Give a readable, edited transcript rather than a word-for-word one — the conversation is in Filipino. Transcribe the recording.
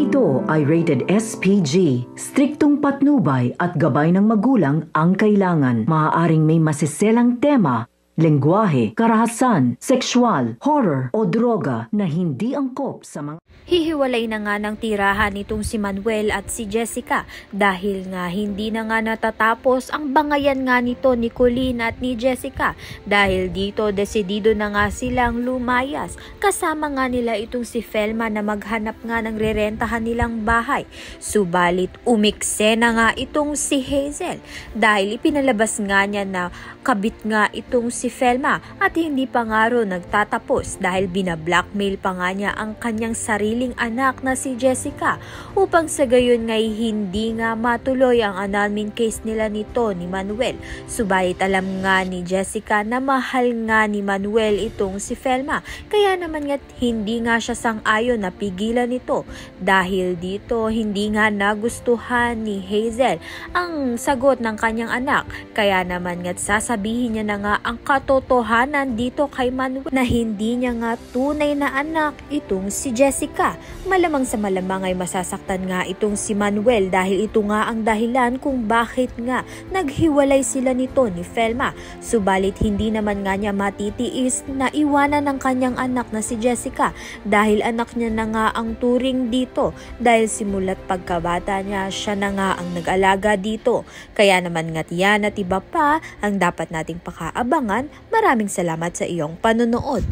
ito ay rated SPG. Striktong patnubay at gabay ng magulang ang kailangan. Maaaring may masiselang tema, lengguwahe, karahasan, sexual, horror o droga na hindi angkop sa mga... Hihiwalay na nga ng tirahan nitong si Manuel at si Jessica dahil nga hindi na nga natatapos ang bangayan nga nito ni Colleen at ni Jessica. Dahil dito desidido na nga silang lumayas. Kasama nga nila itong si Felma na maghanap nga ng rerentahan nilang bahay. Subalit umikse na nga itong si Hazel dahil ipinalabas nga niya na kabit nga itong si Felma at hindi pa nga ro nagtatapos dahil binablockmail pa nga niya ang kanyang sariling anak na si Jessica upang sa gayon ngay hindi nga matuloy ang annulment case nila nito ni Manuel. Subalit alam nga ni Jessica na mahal nga ni Manuel itong si Felma kaya naman nga hindi nga siya sang-ayon na pigilan nito. Dahil dito hindi nga nagustuhan ni Hazel ang sagot ng kanyang anak kaya naman nga sasabihin niya na nga ang katotohanan dito kay Manuel na hindi niya nga tunay na anak itong si Jessica. Malamang sa malamang ay masasaktan nga itong si Manuel dahil ito nga ang dahilan kung bakit nga naghiwalay sila nito ni Felma. Subalit hindi naman nga niya matitiis na iwanan ng kanyang anak na si Jessica dahil anak niya na nga ang turing dito dahil simula't pagkabata niya siya na nga ang nag-alaga dito. Kaya naman nga't yan at iba pa ang dapat nating pakaabangan. Maraming salamat sa iyong panonood.